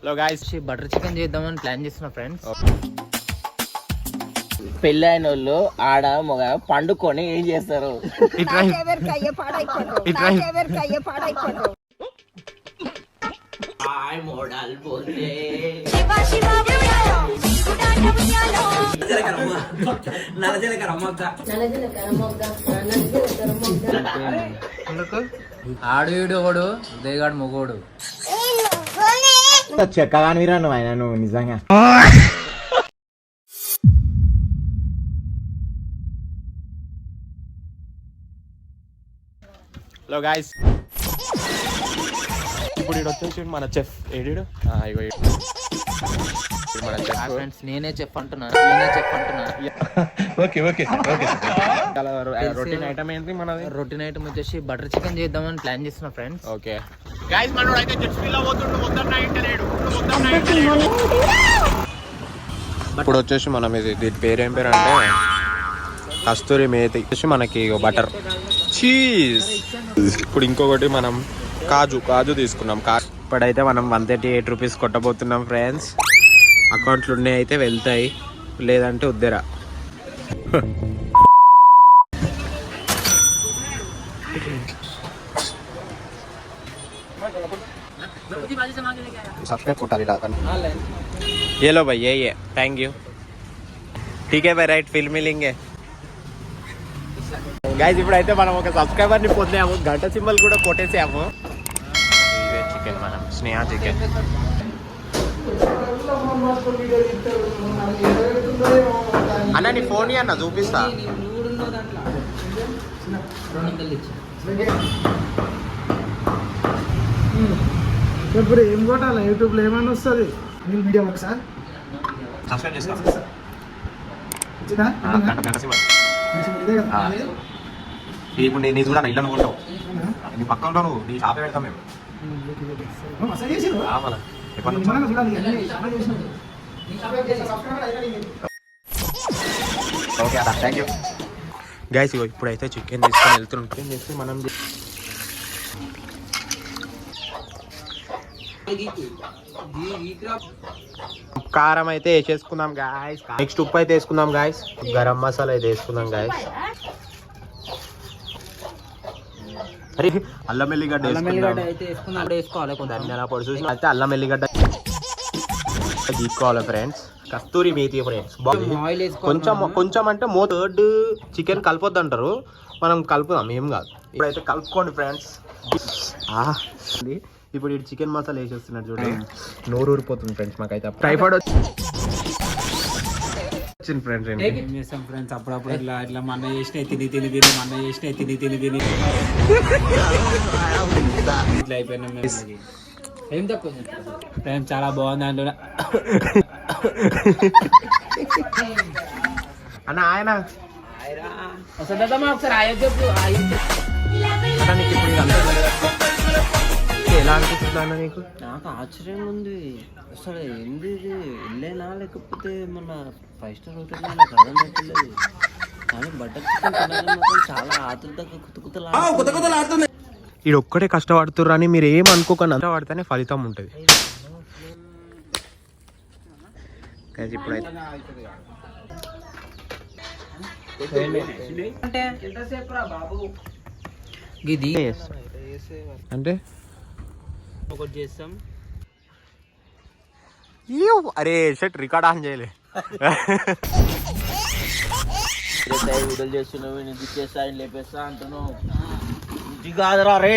Hello guys, butter chicken చేద్దామని plan చేస్తున్నా friends. పెళ్ళైన వాళ్ళు ఆడ మగ పండుకొని ఏం చేస్తారు? ఆడు వీడు ఒకడు ఉదయగాడు మొగోడు. చెక్కగాని వీరా నువ్వు ఆయన నువ్వు నిజంగా. హలో గాయస్, ఇప్పుడు ఇడు వచ్చేసి మన చెఫ్ ఏడు మన చెఫ్ ఫ్రెండ్స్. నేనే చెఫ్ అంటున్నా. ఓకే రొటీన్ ఐటమ్ ఏంటి మనది? రొటీన్ ఐటమ్ వచ్చేసి బటర్ చికెన్ చేద్దామని ప్లాన్ చేస్తున్నా ఫ్రెండ్స్. ఓకే గాయస్, మనోడు అయితే జెట్ స్పీడ్ లో పోతుండు. ఇప్పుడు వచ్చేసి మనం దీని పేరు ఏం పేరు అంటే కస్తూరి మేతి వచ్చేసి మనకి బటర్ చీజ్. ఇప్పుడు ఇంకొకటి మనం కాజు తీసుకున్నాం. ఇప్పుడైతే మనం 138 రూపీస్ కొట్టబోతున్నాం ఫ్రెండ్స్. అకౌంట్లు ఉన్నాయి అయితే వెళ్తాయి, లేదంటే ఉద్దెరా. ये लो भाई, ये थैंक यू. ठीक है भाई, राइट फिल्म मिलेंगे गाइस. ఇప్పుడైతే మనం ఒక సబ్స్క్రైబర్ ని పొందాము, గంట సింబల్ కూడా కొట్టేసాము. ఇదే చికెన్, మనం స్నేహ చికెన్. అన్న నీ ఫోన్ అన్న చూపిస్తా. ఇప్పుడు ఏం కొట్టాలి? యూట్యూబ్లో ఏమైనా వస్తుంది. నేను వీడియో ఒకసారి సబ్స్క్రైబ్ చేసుకో. ఇప్పుడు నీ చూడ ఇల్లు అనుకుంటావు, నీ పక్క ఉంటావు, నీ షాపే పెడతాం మేము. ఓకే అదా, థ్యాంక్ యూ గైస్. ఇప్పుడైతే చికెన్ తీసుకొని వెళ్తుంటాం. చేస్తే మనం కారం అయితే వేసేసుకుందాం గాయస్. నెక్స్ట్ ఉప్పు అయితే వేసుకుందాం గాయస్. గరం మసాలా అయితే వేసుకుందాం గాయస్. అరే అల్లం ఎల్లిగడ్డ వేసుకోవాలి. ధనియాల పొడి చూసి అయితే అల్లం ఎల్లిగడ్డ తీసుకోవాలి ఫ్రెండ్స్. కస్తూరి మేతి ఫ్రెండ్స్. కొంచెం అంటే థర్డ్ చికెన్ కలపొద్దు అంటారు, మనం కలుపుదాం, ఏం కాదు. ఇప్పుడైతే కలుపుకోండి ఫ్రెండ్స్. ఇప్పుడు ఇటు చికెన్ మసాలా వేసేస్తున్నాడు చూడండి, నోరు ఊరిపోతుంది ఫ్రెండ్స్. మాకైతే టైఫాయిడ్ వచ్చింది ఫ్రెండ్స్. ఏం చేస్తాం ఫ్రెండ్స్, అప్పుడప్పుడు ఇట్లా మన చేసినాయి తిని ఇట్లా అయిపోయినాం మేము. ఏం తక్కువ ఫ్రెండ్స్, చాలా బాగుంది దాంట్లో. అన్న ఆయన ఒకసారి ఆయన చెప్పు. ఎలా అనిపిస్తుంది అన్న నీకు? నాకు ఆశ్చర్యంగా ఉంది అసలు. ఏంది ఇది, వెళ్ళేనా లేకపోతే మన 5 స్టార్ హోటల్? నాకు అర్థమవుతలేదు. కానీ బటర్ చికెన్ తినాలని చాలా ఆతృతగా కుతకుతలాడుతుంది. ఇది ఒక్కటే కష్టపడుతుర్రు అని మీరు ఏం అనుకోకుండా కష్టపడితేనే ఫలితం ఉంటుంది. ఇప్పుడైతే అంటే ఒకటి చేస్తాం. అరే షర్ట్ రికార్డ్ ఆన్ చేయలే. వీడియోలు చేస్తున్నావు, నేను చేస్తా లేపేస్తా అంటున్నావు. ఇది కాదురా రే,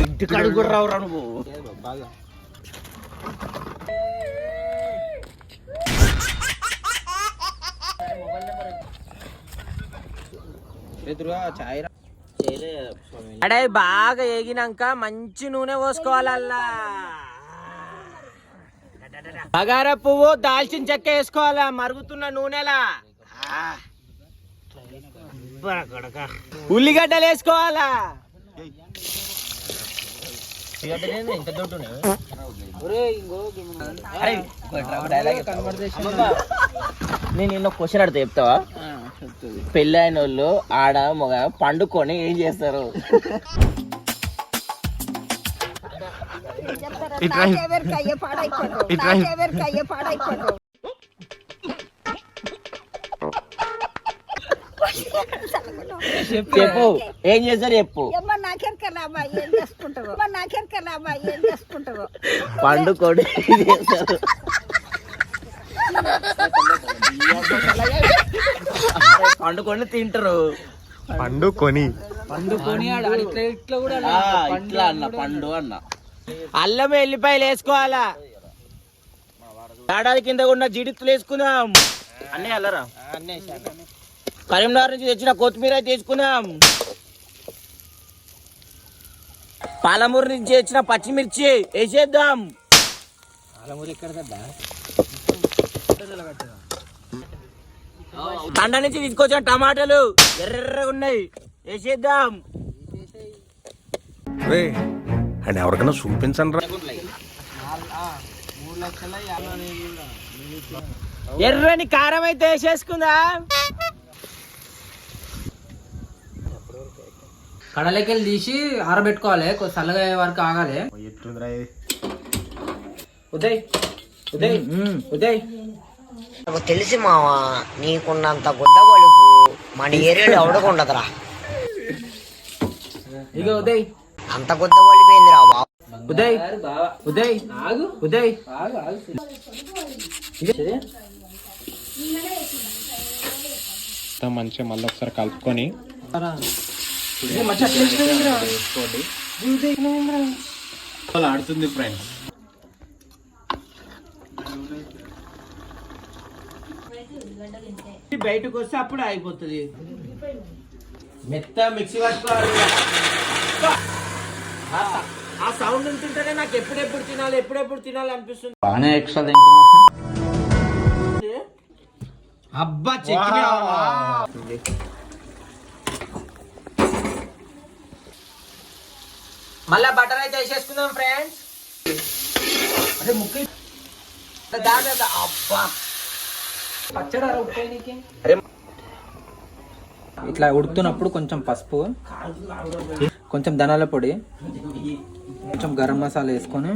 ఇంటికి అడుగు రావురా నువ్వు. బాగా అడే బాగా ఏగినాక మంచి నూనె పోసుకోవాలల్లా. బగార పువ్వు, దాల్చిన చెక్క వేసుకోవాలా మరుగుతున్న నూనెలా. ఉల్లిగడ్డలు వేసుకోవాలా. నేను నిన్న క్వశ్చన్ అడితే చెప్తావా? పెళ్ళైన వాళ్ళు ఆడ మగ పండుకొని ఏం చేస్తారు? ఇట్రా ఇట్రా చెప్పు ఏం చేస్తారు చెప్పు. పండుకోడి పండుకొని తింటారు. పండుకొని ఇట్లా అన్న పండు అన్న. అల్లం ఎల్లిపాయలు వేసుకోవాలా. ఏడాది కింద ఉన్న జిడిత్తులు వేసుకుందాం. అన్నీ అల్లరా. కరీంనగర్ నుంచి తెచ్చిన కొత్తిమీర తీసుకుందాం. పాలమూరు నుంచి తెచ్చిన పచ్చిమిర్చి వేసేద్దాం. తండ నుంచి తీసుకొచ్చిన టమాటాలు ఎర్రగా ఉన్నాయి వేసేద్దాం. అండ్ ఎవరికైనా చూపించండి రా. ఎర్రని కారం అయితే వేసేసుకుందాం. కడలకెళ్ళి తీసి ఆరబెట్టుకోవాలి, కొంచెం చల్లగా అయ్యే వరకు ఆగాలి. ఉదయ్ ఉదయ్ ఉదయ్ తెలిసి మావా నీకున్నంత గుద్ద బలుపు మన ఏరియాలో ఎవడకుండదురా. ఇక ఉదయ్ అంత గుద్ద బలిపోయిందిరా బాబు. ఉదయ్ ఉదయ్ ఆగు ఉదయ్ మంచిగా మళ్ళీ ఒకసారి కలుపుకొని ఆడుతుంది ఫ్రెండ్స్. బయటకు వస్తే అప్పుడు అయిపోతుంది. మెత్త మిక్సీ పట్టుకోవాలి. ఆ సౌండ్ ఉంటుంటేనే నాకు ఎప్పుడెప్పుడు తినాలి అనిపిస్తుంది. బాగానే ఎక్స్ట్రా అబ్బా చెక్కి మళ్ళా బటర్ అయితే వేసేసుకుందాం ఫ్రెండ్స్. అదే ముక్కి అబ్బా పచ్చడా ఉప్పేనికి. ఇట్లా ఉడుకుతున్నప్పుడు కొంచెం పసుపు, కొంచెం ధనాల పొడి, కొంచెం గరం మసాలా వేసుకొని,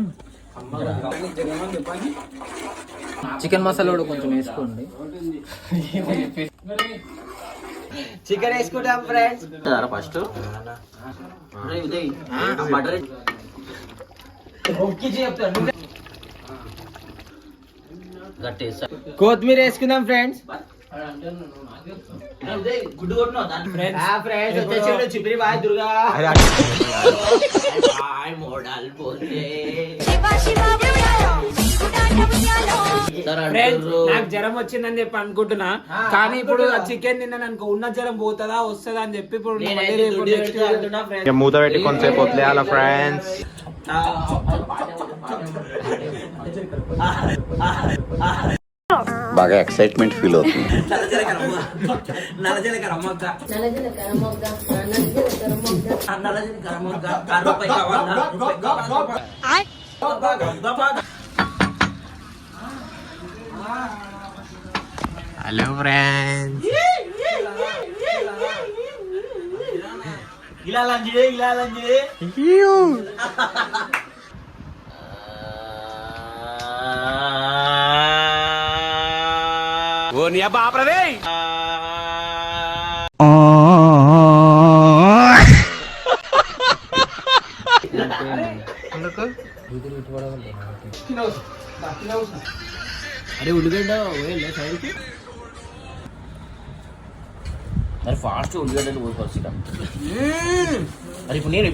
చికెన్ మసాలా కూడా కొంచెం వేసుకోండి. చికెన్ వేసుకుంటాం ఫ్రెండ్స్. ఫస్ట్ బటర్ కొత్తిమీర వేసుకుందాం ఫ్రెండ్స్. చిపిరి బాయ్ దుర్గా నాకు జ్వరం వచ్చిందని చెప్పి అనుకుంటున్నా, కానీ ఇప్పుడు చికెన్ తిన్నాను అనుకో ఉన్న జ్వరం పోతుందా వస్తుందా అని చెప్పి ఇప్పుడు మూత పెట్టి కొంతసేపు వదిలేయాల ఫ్రెండ్స్. బాగా ఎక్సైట్మెంట్ ఫీల్ అవుతుంది. Hello friends. ఇలా లంజి ఓ నీ అబ్బా ఆపరదే. అరే ఉల్లిగడ్డ సైడ్కి మరి ఫాస్ట్ ఉల్లిగడ్డలు పోసుకోవచ్చు. మరి ఇప్పుడు నేను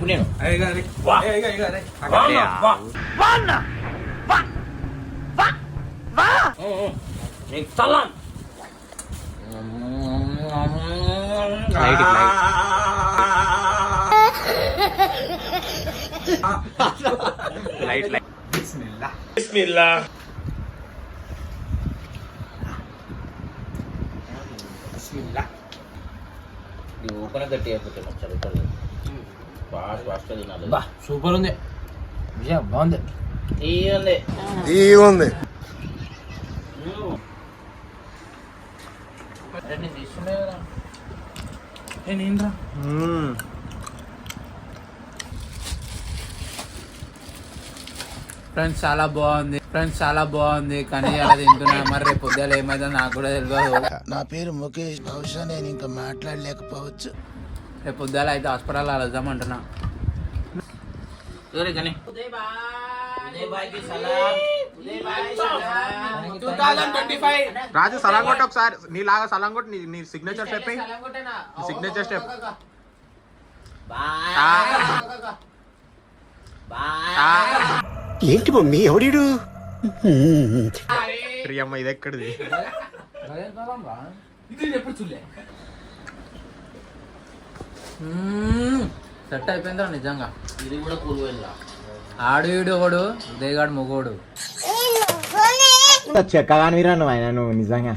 ఊపన గట్టి అయిపోతుంది. చదువుతుంది ఫాస్ట్ తినాలి. సూపర్ ఉంది, బాగుంది. ఉంది ఫ్రెండ్స్ చాలా బాగుంది కానీ అలా తింటున్నా. మరి రేపు పొద్దులు ఏమైందో నాకు కూడా తెలియదు. నా పేరు ముఖేష్. బహుశా నేను ఇంకా మాట్లాడలేకపోవచ్చు. రేపు పొద్దుల అయితే హాస్పిటల్ వెళ్దామంటున్నా. రాజు సలాం కొట్టు ఒకసారి, నీలాగా సలాం కొట్టు. నీ సిగ్నేచర్ స్టెప్, సిగ్నేచర్ స్టెప్. ఏంటి మమ్మీ ఎవడీడు? ప్రియమ్మ ఇది ఎక్కడిది? సెట్ అయిపోయిందిరా నిజంగా. ఇది కూడా ఆడు వీడు ఒకడు, ఉదయగాడు మొగోడు. చెక్కగానివిరా నువ్వు ఆయన నువ్వు నిజంగా